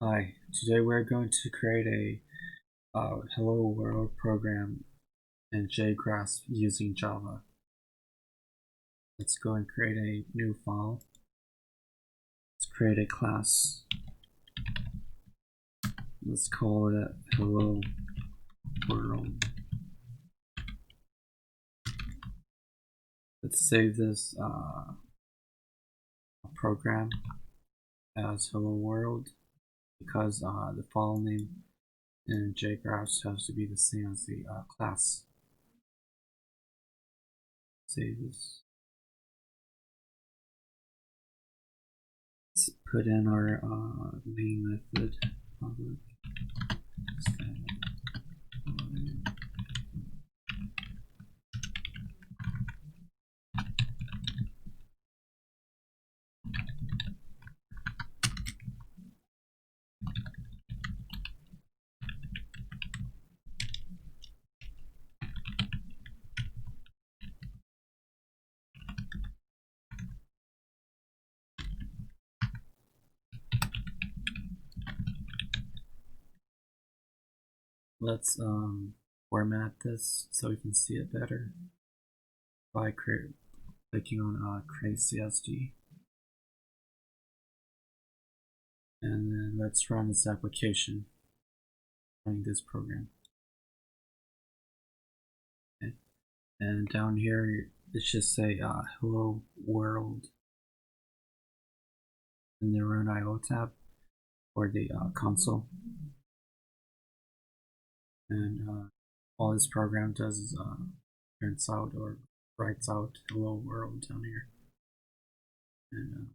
Hi, today we're going to create a Hello World program in JGraphs using Java. Let's go and create a new file. Let's create a class. Let's call it Hello World. Let's save this program as Hello World because the file name in JGraphs has to be the same as the class. Save this. Let's put in our main method. Public. Let's format this so we can see it better by clicking on create CSD. And then let's run this application, running this program. Okay. And down here, it should say hello world in the run IO tab or the console. And all this program does is prints out or writes out hello world down here. And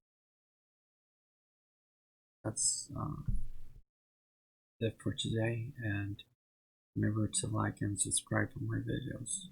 that's it for today. And remember to like and subscribe for more videos.